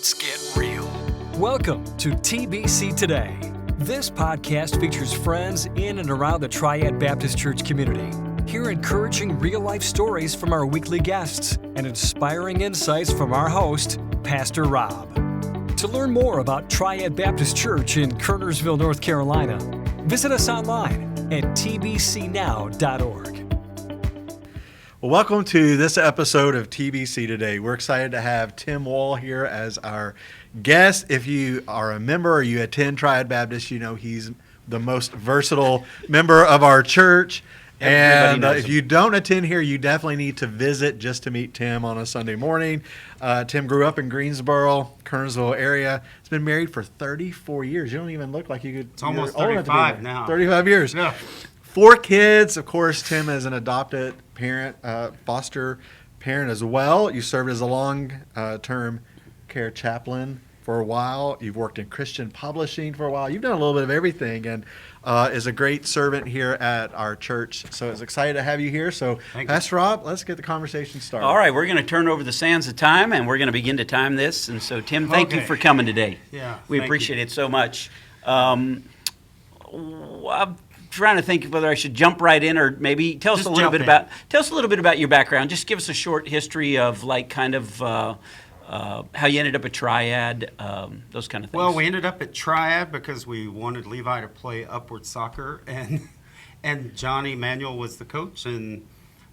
Let's get real. Welcome to TBC Today. This podcast features friends in and around the Triad Baptist Church community. Hear encouraging real-life stories from our weekly guests and inspiring insights from our host, Pastor Rob. To learn more about Triad Baptist Church in Kernersville, North Carolina, visit us online at tbcnow.org. Well, welcome to this episode of TBC Today. We're excited to have Tim Wall here as our guest. If you are a member or you attend Triad Baptist, you know he's the most versatile member of our church. And if you don't attend here, you definitely need to visit just to meet Tim on a Sunday morning. Tim grew up in Greensboro, Kernersville area. He's been married for 34 years. You don't even look like you could. It's almost 35 now. 35 years. Yeah. 4 kids. Of course, Tim is an adopted parent, foster parent as well. You served as a long-term care chaplain for a while. You've worked in Christian publishing for a while. You've done a little bit of everything and is a great servant here at our church. So it's excited to have you here. So, Pastor Rob, let's get the conversation started. All right, we're going to turn over the sands of time, and we're going to begin to time this. And so, Tim, thank you for coming today. Yeah, we appreciate it so much. I'm trying to think whether I should jump right in or maybe tell us a little bit about your background. Just give us a short history of how you ended up at Triad, those kind of things. Well, we ended up at Triad because we wanted Levi to play upward soccer, and Johnny Manuel was the coach, and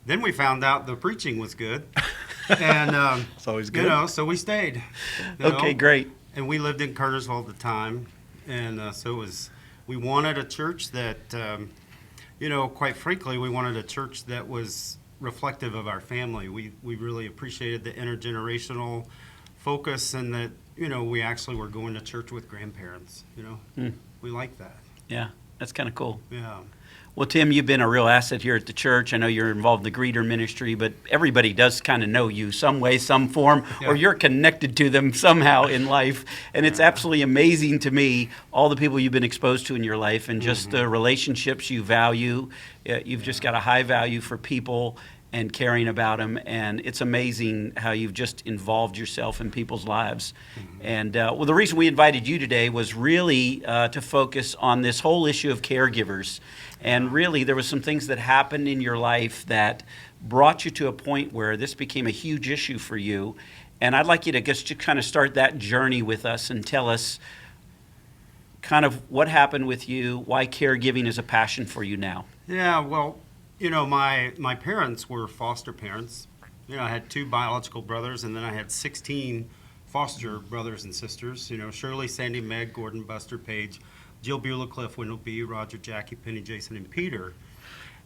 then we found out the preaching was good, and it's always good. So we stayed. Okay, great. And we lived in Kernersville at the time, and so it was. We wanted a church that, quite frankly, we wanted a church that was reflective of our family. We really appreciated the intergenerational focus and that, we actually were going to church with grandparents, We like that. Yeah, that's kind of cool. Yeah. Well, Tim, you've been a real asset here at the church. I know you're involved in the greeter ministry, but everybody does kind of know you some way, some form, or you're connected to them somehow in life. And it's absolutely amazing to me, all the people you've been exposed to in your life and just the relationships you value. You've just got a high value for people and caring about them. And it's amazing how you've just involved yourself in people's lives. And the reason we invited you today was really to focus on this whole issue of caregivers. And really, there was some things that happened in your life that brought you to a point where this became a huge issue for you. And I'd like you to just kind of start that journey with us and tell us kind of what happened with you, why caregiving is a passion for you now. Yeah, well, my parents were foster parents. I had 2 biological brothers, and then I had 16 foster brothers and sisters. Shirley, Sandy, Meg, Gordon, Buster, Paige, Jill, Beulah, Cliff, Wendell, B, Roger, Jackie, Penny, Jason, and Peter.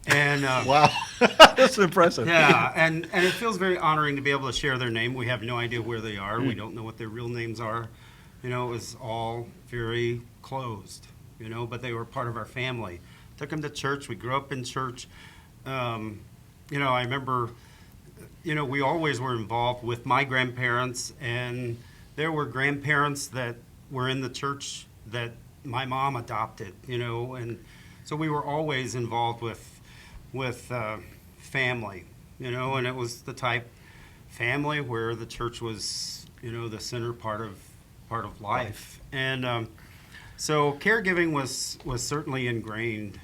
And wow, that's impressive. Yeah, and it feels very honoring to be able to share their name. We have no idea where they are. We don't know what their real names are. It was all very closed, but they were part of our family. Took them to church. We grew up in church. I remember, we always were involved with my grandparents, and there were grandparents that were in the church that my mom adopted, and so we were always involved with family, and it was the type family where the church was, the center part of life. And so caregiving was certainly ingrained,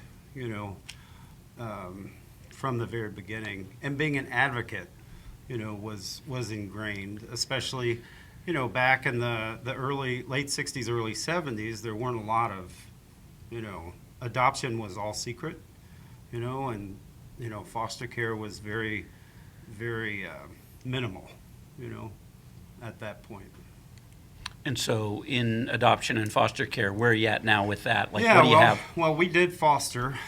from the very beginning, and being an advocate, was ingrained, especially. Back in the late 60s, early 70s, there weren't a lot of, adoption was all secret, and, foster care was very, very minimal, at that point. And so in adoption and foster care, where are you at now with that? What do you have? Well, we did foster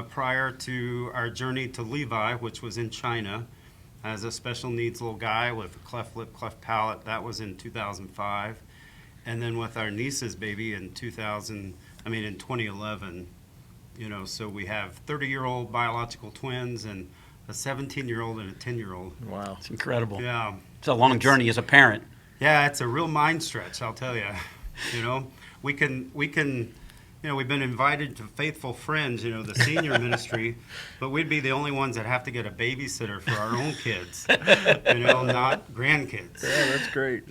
prior to our journey to Levi, which was in China. As a special needs little guy with a cleft lip, cleft palate. That was in 2005. And then with our niece's baby in 2011, so we have 30-year-old biological twins and a 17-year-old and a 10-year-old. Wow. It's incredible. Yeah. It's a long journey as a parent. Yeah, it's a real mind stretch, I'll tell you. We can we've been invited to Faithful Friends, the senior ministry, but we'd be the only ones that have to get a babysitter for our own kids, not grandkids. Yeah, that's great.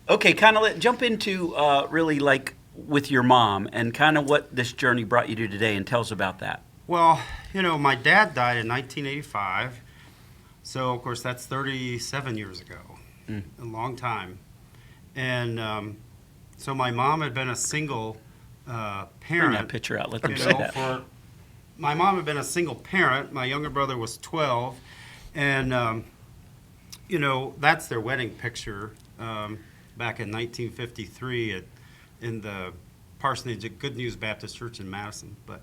Okay, kind of jump into really like with your mom and kind of what this journey brought you to today, and tell us about that. Well, my dad died in 1985. So, of course, that's 37 years ago, a long time. And so my mom had been a single parent. Bring that picture out. Let them see that. My mom had been a single parent. My younger brother was 12. And, that's their wedding picture back in 1953 in the parsonage at Good News Baptist Church in Madison. But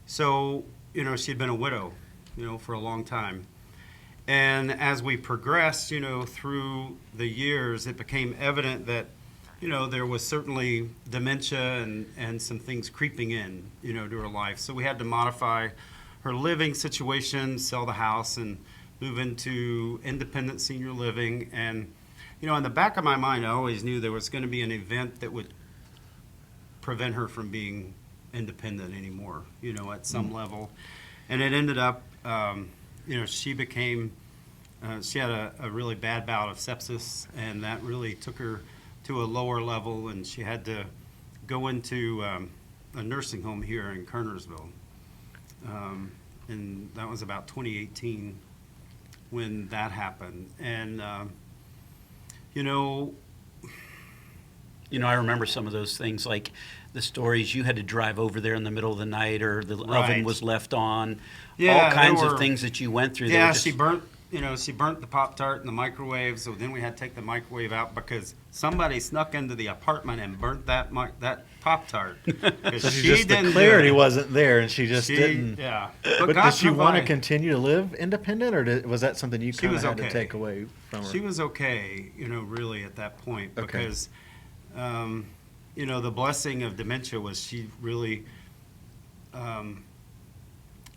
so, she'd been a widow, for a long time. And as we progressed, through the years, it became evident that, there was certainly dementia and some things creeping in, to her life. So we had to modify her living situation, sell the house, and move into independent senior living. And, in the back of my mind, I always knew there was going to be an event that would prevent her from being independent anymore, at some level. And it ended up, she had a really bad bout of sepsis, and that really took her to a lower level, and she had to go into a nursing home here in Kernersville. And that was about 2018 when that happened. And, I remember some of those things, like the stories you had to drive over there in the middle of the night, or the oven was left on. Yeah, all kinds of things that you went through. Yeah, she burnt the Pop-Tart in the microwave, so then we had to take the microwave out because somebody snuck into the apartment and burnt that Pop-Tart. So she just declared he wasn't there, and she didn't. Yeah. But did she want to continue to live independent, or was that something you kind of had to take away from her? She was okay, really, at that point, because, the blessing of dementia was she really,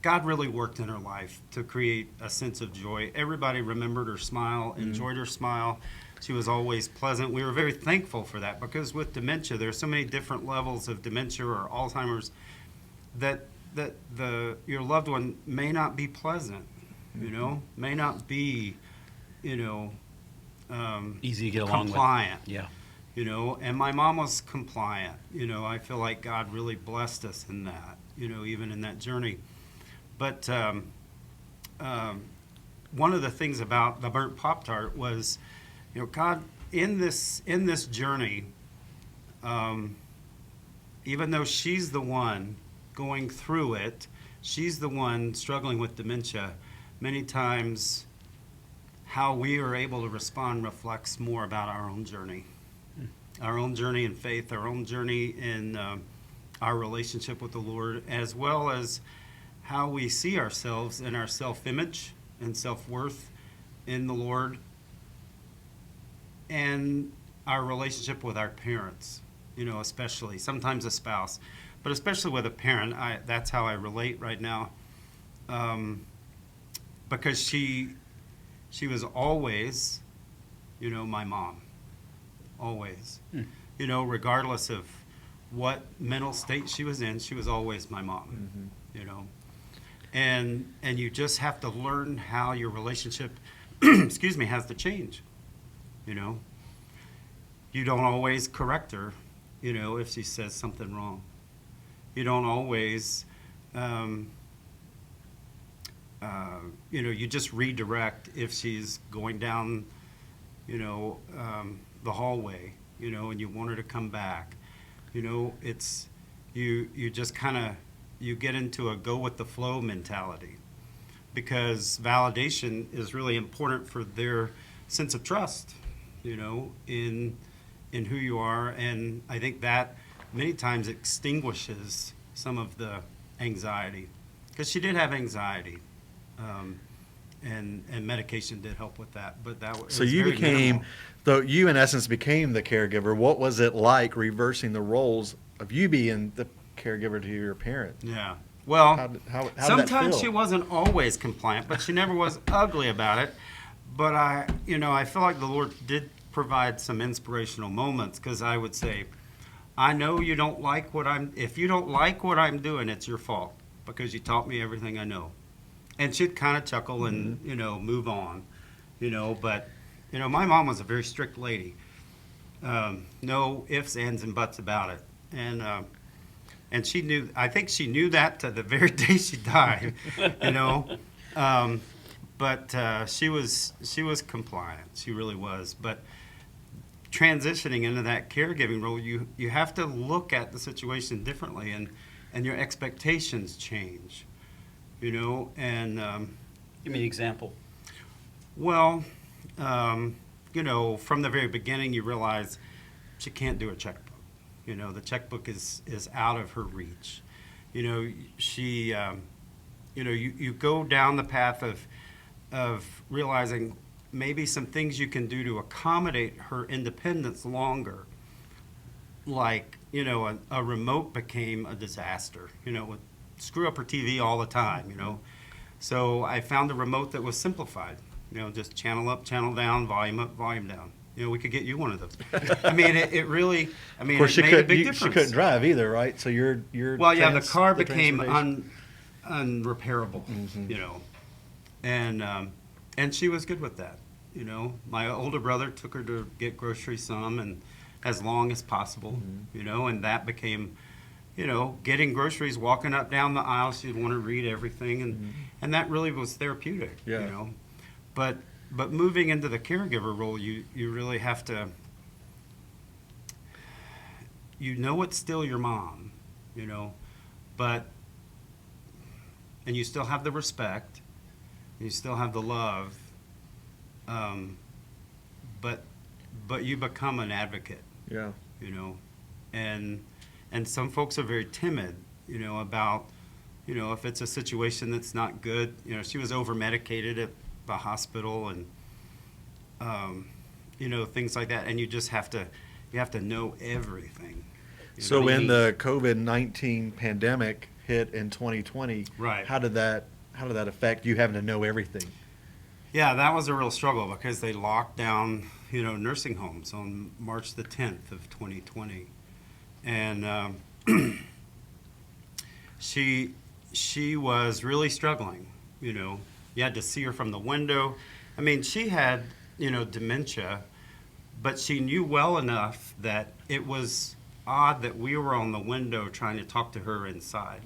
God really worked in her life to create a sense of joy. Everybody remembered her smile, enjoyed her smile. She was always pleasant. We were very thankful for that, because with dementia, there are so many different levels of dementia or Alzheimer's that your loved one may not be pleasant, may not be, easy to get along compliant. with. Yeah. And my mom was compliant. I feel like God really blessed us in that, even in that journey. But one of the things about the burnt Pop-Tart was, God, in this journey, even though she's the one going through it, she's the one struggling with dementia, many times how we are able to respond reflects more about our own journey. Our own journey in faith, our own journey in our relationship with the Lord, as well as how we see ourselves and our self-image and self-worth in the Lord, and our relationship with our parents, especially, sometimes a spouse, but especially with a parent. That's how I relate right now, because she was always, my mom, always, regardless of what mental state she was in, she was always my mom, And you just have to learn how your relationship, has to change. You don't always correct her, if she says something wrong. You don't always, you just redirect if she's going down, the hallway, and you want her to come back. It's, you just kind of, you get into a go with the flow mentality, because validation is really important for their sense of trust, in who you are. And I think that many times extinguishes some of the anxiety, because she did have anxiety, and medication did help with that. But that was so you became, though you in essence became the caregiver. What was it like reversing the roles of you being the caregiver to your parent? Yeah. Well, how sometimes she wasn't always compliant, but she never was ugly about it. But I feel like the Lord did provide some inspirational moments, because I would say, I know you don't like if you don't like what I'm doing, it's your fault, because you taught me everything I know. And she'd kind of chuckle and, move on, but my mom was a very strict lady. No ifs, ands, and buts about it. And she knew, I think she knew that to the very day she died, But she was compliant. She really was. But transitioning into that caregiving role, you have to look at the situation differently, and your expectations change, and Give me an example. well, from the very beginning, you realize she can't do a checkbook. The checkbook is out of her reach. She, you go down the path of realizing maybe some things you can do to accommodate her independence longer. Like, a remote became a disaster. Would screw up her TV all the time. So I found a remote that was simplified. Just channel up, channel down, volume up, volume down. We could get you one of those. I mean, it really. I mean, Of course, it made a big difference. she couldn't drive either, right? So you're Well, yeah, the car became transportation- unrepairable. And she was good with that. My older brother took her to get groceries some and as long as possible. And that became, getting groceries, walking up down the aisle. She'd want to read everything, and that really was therapeutic. Yeah. But moving into the caregiver role, you really have to, it's still your mom, but, and you still have the respect, you still have the love, but you become an advocate, Yeah. and some folks are very timid, about, if it's a situation that's not good. She was over-medicated at the hospital and things like that, and you just have to know everything. So when the COVID-19 pandemic hit in 2020, Right. How did that affect you having to know everything? Yeah, that was a real struggle because they locked down nursing homes on March the 10th of 2020, and she was really struggling. You had to see her from the window. I mean, she had, dementia, but she knew well enough that it was odd that we were on the window trying to talk to her inside.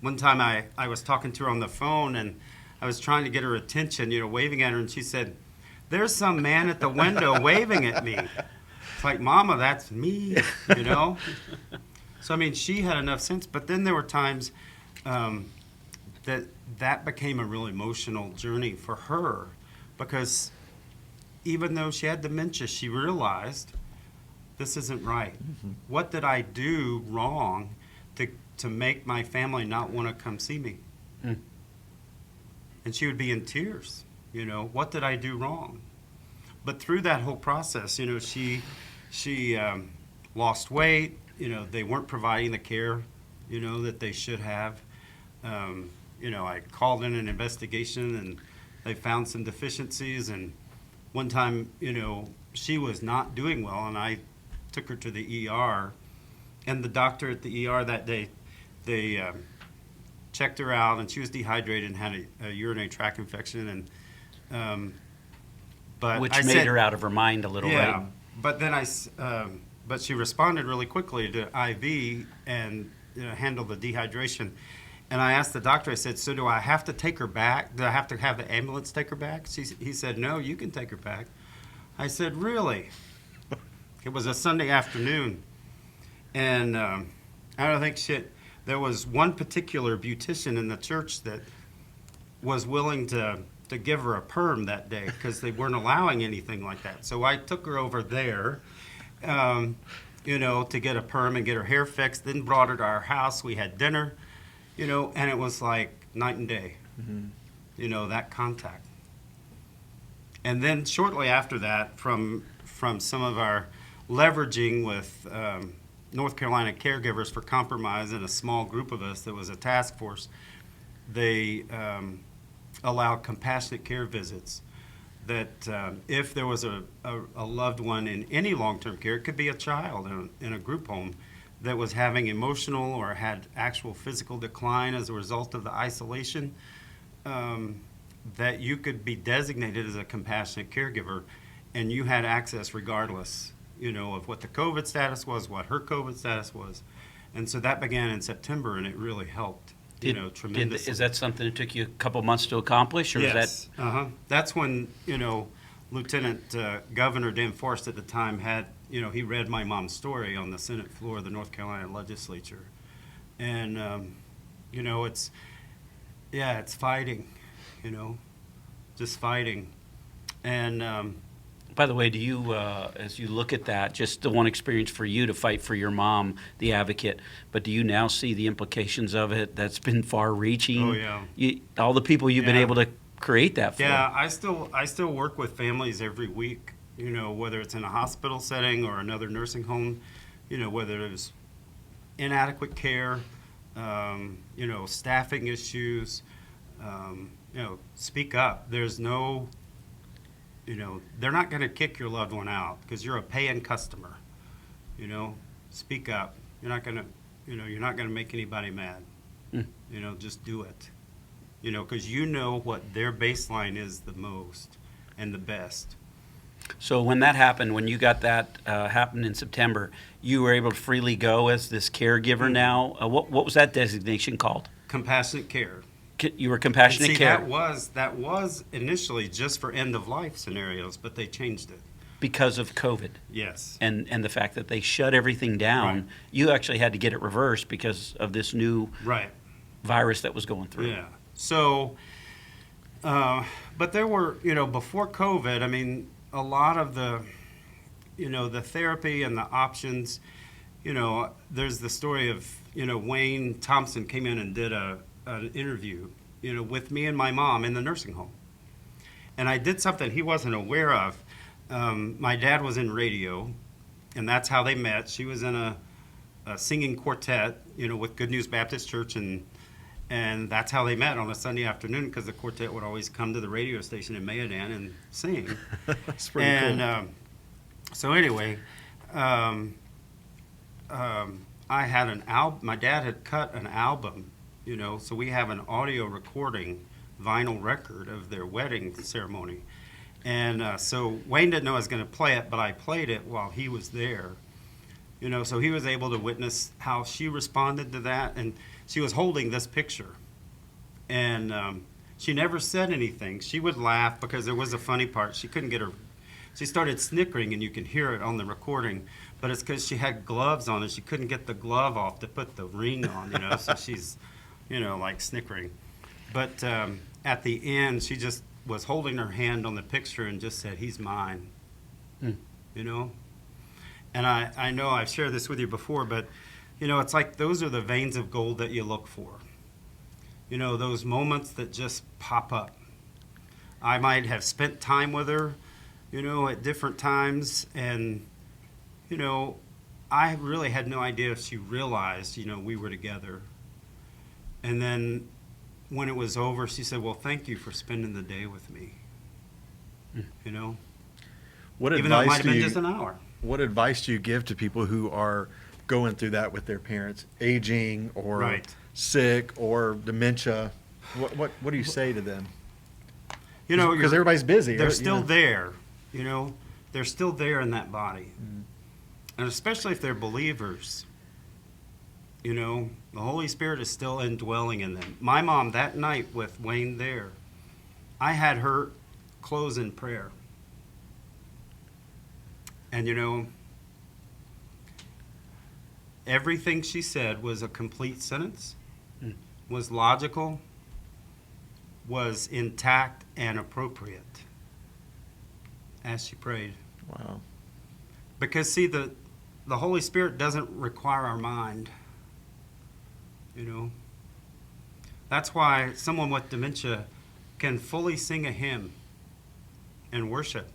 One time I was talking to her on the phone, and I was trying to get her attention, waving at her, and she said, "There's some man at the window waving at me." It's like, "Mama, that's me," So, I mean, she had enough sense, but then there were times that became a real emotional journey for her, because even though she had dementia, she realized this isn't right. What did I do wrong to make my family not want to come see me? And she would be in tears. What did I do wrong? But through that whole process, she lost weight. They weren't providing the care, that they should have. I called in an investigation, and they found some deficiencies. And one time, she was not doing well, and I took her to the ER. And the doctor at the ER that day, they checked her out, and she was dehydrated and had a urinary tract infection. And Which I made said, her out of her mind a little, yeah, right? but then but she responded really quickly to IV and handled the dehydration. And I asked the doctor, I said, "So do I have to take her back? Do I have to have the ambulance take her back?" He said, "No, you can take her back." I said, "Really?" It was a Sunday afternoon. And I don't think there was one particular beautician in the church that was willing to give her a perm that day, because they weren't allowing anything like that. So I took her over there, to get a perm and get her hair fixed, then brought her to our house. We had dinner, and it was like night and day, that contact. And then shortly after that, from some of our leveraging with North Carolina Caregivers for Compromise and a small group of us that was a task force, they allowed compassionate care visits, that if there was a loved one in any long-term care, it could be a child in a group home that was having emotional or had actual physical decline as a result of the isolation, that you could be designated as a compassionate caregiver and you had access regardless, of what the COVID status was, what her COVID status was. And so that began in September, and it really helped, tremendously. Is that something that took you a couple months to accomplish, or Yes. is that? That's when, Lieutenant Governor Dan Forrest at the time had, he read my mom's story on the Senate floor of the North Carolina legislature. And, it's fighting, just fighting. And, By the way, do you, as you look at that, just the one experience for you to fight for your mom, the advocate, but do you now see the implications of it that's been far-reaching? Oh, yeah. All the people you've been able to create that for. Yeah, I still work with families every week, whether it's in a hospital setting or another nursing home, whether there's inadequate care, staffing issues, speak up. There's no, they're not going to kick your loved one out because you're a paying customer. Speak up. You're not going to make anybody mad. Just do it. Because what their baseline is the most and the best. So when that happened, when you got that happened in September, you were able to freely go as this caregiver now. What was that designation called? Compassionate care. You were compassionate care. That was initially just for end of life scenarios, but they changed it Because of COVID. Yes. And the fact that they shut everything down. Right. You actually had to get it reversed because of this new Right. virus that was going through. Yeah. So, but there were, before COVID, I mean, a lot of the, the therapy and the options, there's the story of, Wayne Thompson came in and did an interview, with me and my mom in the nursing home. And I did something he wasn't aware of. My dad was in radio, and that's how they met. She was in a singing quartet, with Good News Baptist Church, and that's how they met on a Sunday afternoon, because the quartet would always come to the radio station in Mayodan and sing. That's pretty cool. So anyway, I had an album. My dad had cut an album, so we have an audio recording, vinyl record of their wedding ceremony. And so Wayne didn't know I was going to play it, but I played it while he was there. So he was able to witness how she responded to that, and she was holding this picture. And she never said anything. She would laugh because there was a funny part. She couldn't get her. She started snickering, and you can hear it on the recording. But it's because she had gloves on, and she couldn't get the glove off to put the ring on, So she's, like snickering. But at the end, she just was holding her hand on the picture and just said, "He's mine." And I know I've shared this with you before, but, it's like those are the veins of gold that you look for. Those moments that just pop up. I might have spent time with her, at different times, and, I really had no idea if she realized, we were together. And then when it was over, she said, "Well, thank you for spending the day with me." What Even though it advice might have do been you just an hour. What advice do you give to people who are going through that with their parents, aging or Right. sick or dementia? What do you say to them? Because Because everybody's busy. They're right? still there, They're still there in that body. And especially if they're believers, the Holy Spirit is still indwelling in them. My mom, that night with Wayne there, I had her close in prayer. And, everything she said was a complete sentence, was logical, was intact and appropriate as she prayed. Wow. Because, see, the Holy Spirit doesn't require our mind, That's why someone with dementia can fully sing a hymn and worship,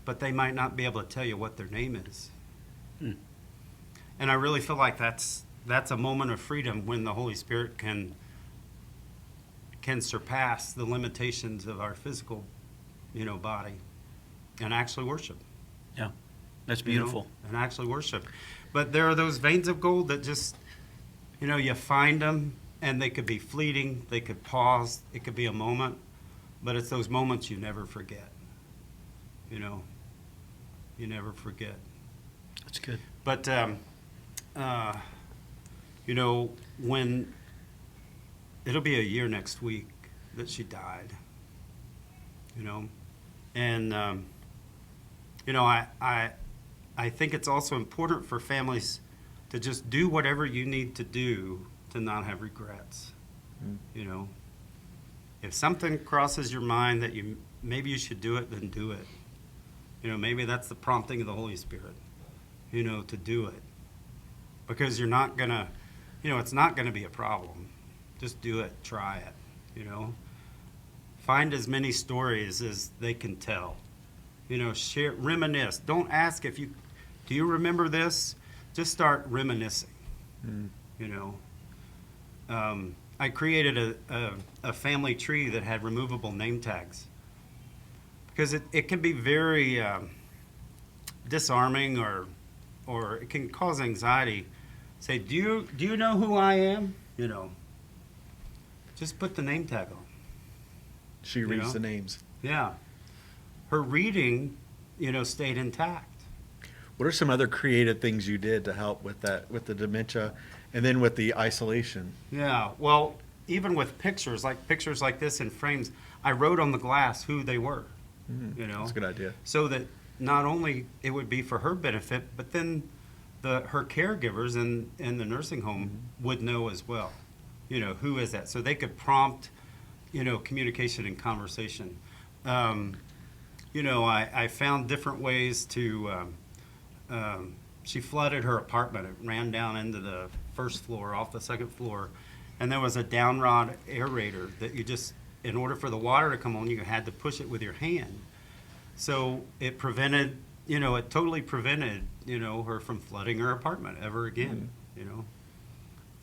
but they might not be able to tell you what their name is. And I really feel like that's a moment of freedom when the Holy Spirit can surpass the limitations of our physical, body, and actually worship. Yeah, that's beautiful. And actually worship. But there are those veins of gold that just, you find them, and they could be fleeting, they could pause, it could be a moment, but it's those moments you never forget. you know, you never forget. That's good. But, you know, when it'll be a year next week that she died, you know, and, you know, I think it's also important for families to just do whatever you need to do to not have regrets. You know, if something crosses your mind that maybe you should do it, then do it. You know, maybe that's the prompting of the Holy Spirit, you know, to do it. Because you're not gonna, you know, it's not gonna be a problem. Just do it, try it, you know. Find as many stories as they can tell. You know, share, reminisce. Don't ask do you remember this? Just start reminiscing, you know. I created a family tree that had removable name tags because it can be very disarming or it can cause anxiety. Say, do you know who I am? You know, just put the name tag on. She reads the names. Yeah. Her reading, you know, stayed intact. What are some other creative things you did to help with that, with the dementia, and then with the isolation? Yeah, well, even with pictures like this in frames, I wrote on the glass who they were, you know. That's a good idea. So that not only it would be for her benefit, but then her caregivers in the nursing home would know as well, you know, who is that? So they could prompt, you know, communication and conversation. You know, I found different ways to, she flooded her apartment. It ran down into the first floor, off the second floor. And there was a down rod aerator that you just, in order for the water to come on, you had to push it with your hand. So it prevented, you know, it totally prevented, you know, her from flooding her apartment ever again, you know.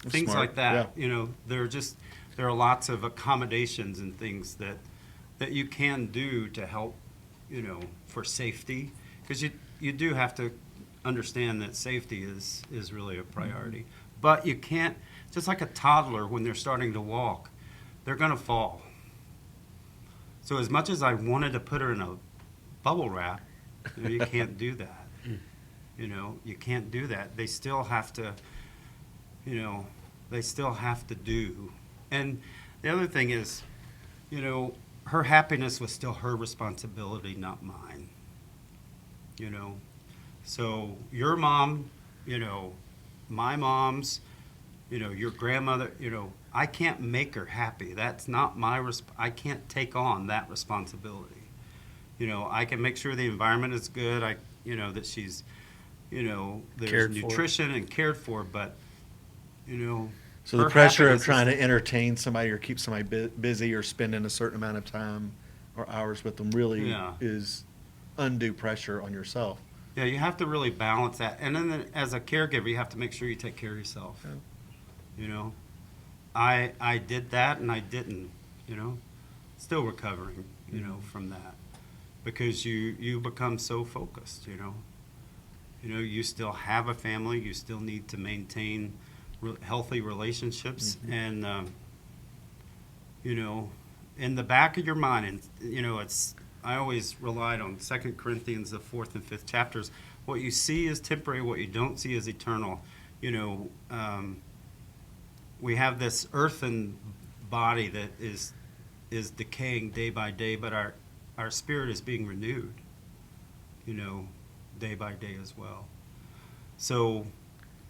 That's Things smart. like that, Yeah. you know, there are lots of accommodations and things that you can do to help, you know, for safety. Because you do have to understand that safety is really a priority. But you can't, just like a toddler when they're starting to walk, they're going to fall. So as much as I wanted to put her in a bubble wrap, you know, you can't do that. You know, you can't do that. They still have to, you know, they still have to do. And the other thing is, you know, her happiness was still her responsibility, not mine. You know, so your mom, you know, my mom's, you know, your grandmother, you know, I can't make her happy. That's not my, I can't take on that responsibility. You know, I can make sure the environment is good. You know, that she's, you know, there's Cared for. nutrition and cared for, but, you know. So the her pressure of happiness trying is- to entertain somebody or keep somebody busy or spending a certain amount of time or hours with them really Yeah. is undue pressure on yourself. Yeah, you have to really balance that. And then as a caregiver, you have to make sure you take care of yourself. Yeah. You know, I did that and I didn't, you know, still recovering, you know, from that. Because you become so focused, you know. You know, you still have a family, you still need to maintain healthy relationships. And, you know, in the back of your mind, and, you know, I always relied on 2 Corinthians, the 4th and 5th chapters. What you see is temporary, what you don't see is eternal. You know, we have this earthen body that is decaying day by day, but our spirit is being renewed, you know, day by day as well. So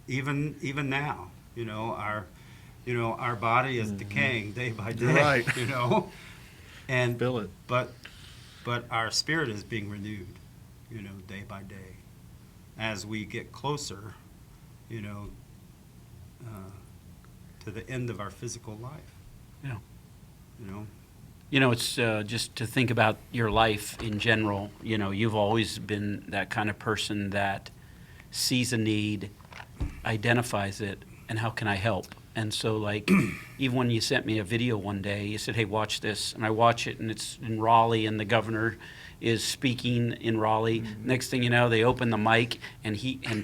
even now, you know, our body is decaying day by day, Right. you know, and Feel it. But our spirit is being renewed, you know, day by day, as we get closer, you know, to the end of our physical life. Yeah. You know. You know, it's just to think about your life in general. You know, you've always been that kind of person that sees a need, identifies it, and how can I help? And so, like, even when you sent me a video one day, you said, hey, watch this. And I watch it, and it's in Raleigh, and the governor is speaking in Raleigh. Next thing you know, they open the mic, and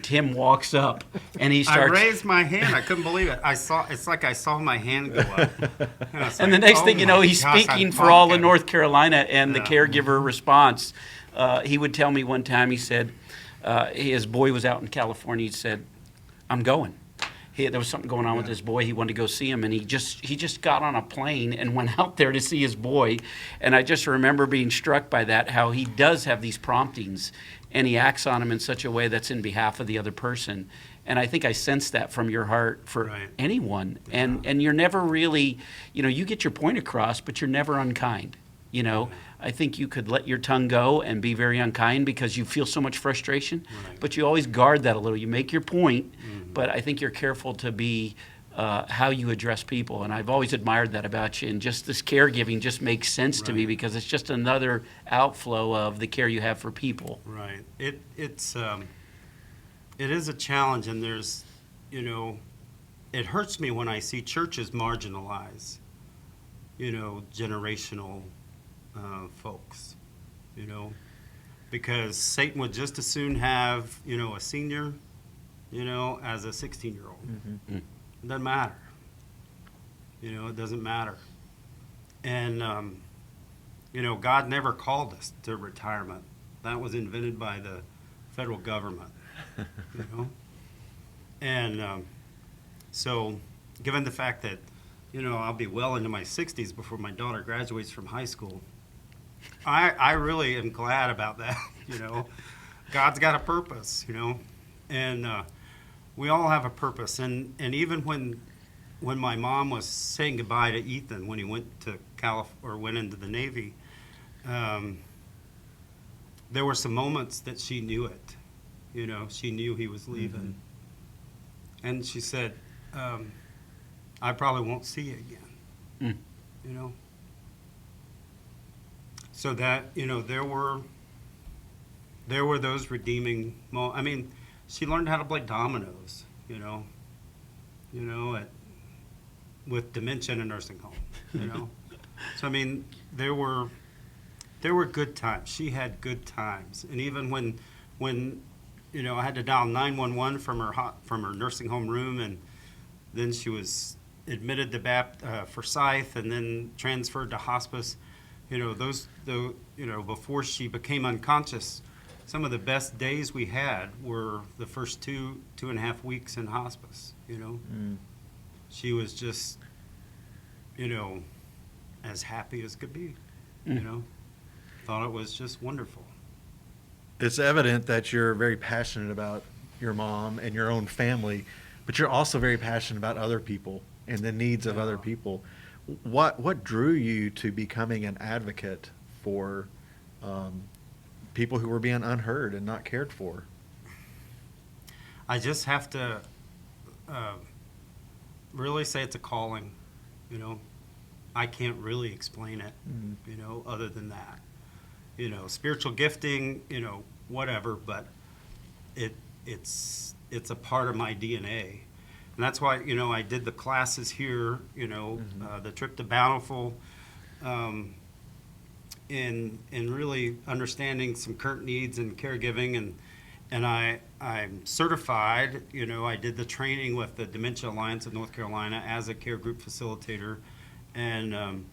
Tim walks up, and he starts. I raised my hand. I couldn't believe it. It's like I saw my hand go up. And the next thing you know, he's speaking for all of North Carolina, and the caregiver response He would tell me one time, he said, his boy was out in California. He said, I'm going. There was something going on with his boy. He wanted to go see him, and he just got on a plane and went out there to see his boy. And I just remember being struck by that, how he does have these promptings, and he acts on them in such a way that's in behalf of the other person. And I think I sense that from your heart for anyone. And you're never really, you get your point across, but you're never unkind. I think you could let your tongue go and be very unkind because you feel so much frustration, but you always guard that a little. You make your point, but I think you're careful to be how you address people. And I've always admired that about you. And just this caregiving just makes sense to me because it's just another outflow of the care you have for people. Right. It is a challenge, and there's, it hurts me when I see churches marginalize, generational folks, because Satan would just as soon have, a senior, as a 16-year-old. Mm-hmm. It doesn't matter. It doesn't matter. And, God never called us to retirement. That was invented by the federal government, And so given the fact that, I'll be well into my 60s before my daughter graduates from high school, I really am glad about that, God's got a purpose, and we all have a purpose. And even when my mom was saying goodbye to Ethan when he went to went into the Navy, there were some moments that she knew it. She knew he was leaving. Mm-hmm. And she said, I probably won't see you again. So that, there were those redeeming moments. I mean, she learned how to play dominoes, with dementia in a nursing home, So, I mean, there were good times. She had good times. And even when I had to dial 911 from her nursing home room, and then she was admitted to Forsyth and then transferred to hospice. Before she became unconscious, some of the best days we had were the first two and a half weeks in hospice. She was just, as happy as could be. Thought it was just wonderful. It's evident that you're very passionate about your mom and your own family, but you're also very passionate about other people and the needs of other people. What drew you to becoming an advocate for people who were being unheard and not cared for? I just have to really say it's a calling. I can't really explain it, other than that. Spiritual gifting, whatever, but it's a part of my DNA. And that's why, I did the classes here, the trip to Bountiful, in really understanding some current needs in caregiving. And I'm certified, I did the training with the Dementia Alliance of North Carolina as a care group facilitator. And, I'm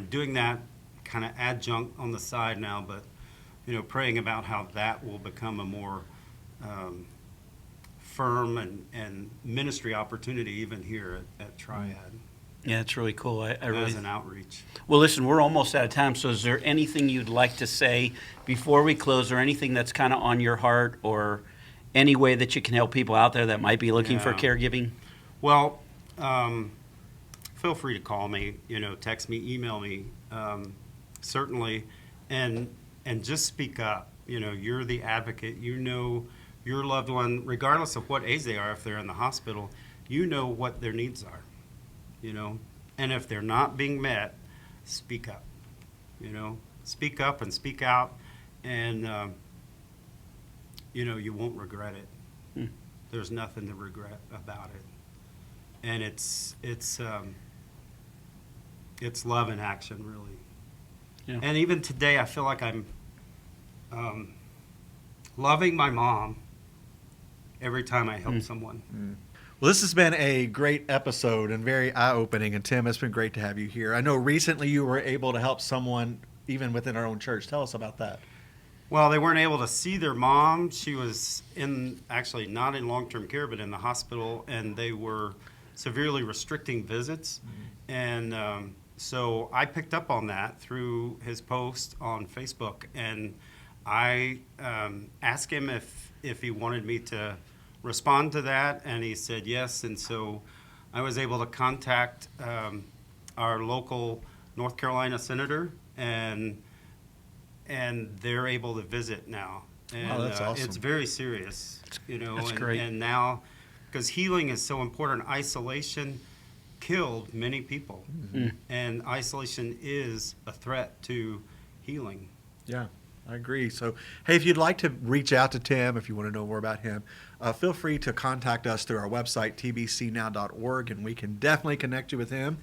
doing that kind of adjunct on the side now, but, praying about how that will become a more firm and ministry opportunity even here at Triad. Yeah, it's really cool. I really, as an outreach. Well, listen, we're almost out of time, so is there anything you'd like to say before we close, or anything that's kind of on your heart, or any way that you can help people out there that might be looking for caregiving? Well, feel free to call me, text me, email me, certainly, and just speak up. You're the advocate. Your loved one, regardless of what age they are, if they're in the hospital, what their needs are, and if they're not being met, speak up, speak up and speak out, and, you won't regret it. There's nothing to regret about it. And it's love in action, really. Yeah. And even today, I feel like I'm loving my mom every time I help someone. Well, this has been a great episode and very eye-opening. And Tim, it's been great to have you here. I know recently you were able to help someone even within our own church. Tell us about that. Well, they weren't able to see their mom. She was actually not in long-term care, but in the hospital, and they were severely restricting visits. And so I picked up on that through his post on Facebook, and I asked him if he wanted me to respond to that, and he said yes. And so I was able to contact our local North Carolina senator, and they're able to visit now. And Wow, that's awesome. it's very serious, That's and, great. and now, because healing is so important, isolation killed many people, and isolation is a threat to healing. Yeah, I agree. So, hey, if you'd like to reach out to Tim, if you want to know more about him, feel free to contact us through our website, tbcnow.org, and we can definitely connect you with him.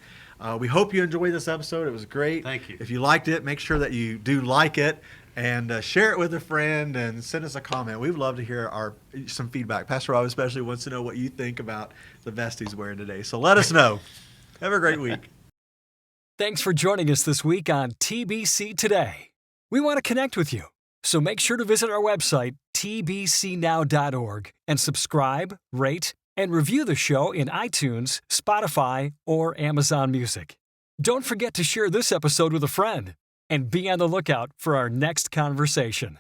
We hope you enjoyed this episode. It was great. Thank you. If you liked it, make sure that you do like it and share it with a friend and send us a comment. We'd love to hear some feedback. Pastor Rob especially wants to know what you think about the vest he's wearing today. So let us know. Have a great week. Thanks for joining us this week on TBC Today. We want to connect with you, so make sure to visit our website, tbcnow.org, and subscribe, rate, and review the show in iTunes, Spotify, or Amazon Music. Don't forget to share this episode with a friend, and be on the lookout for our next conversation.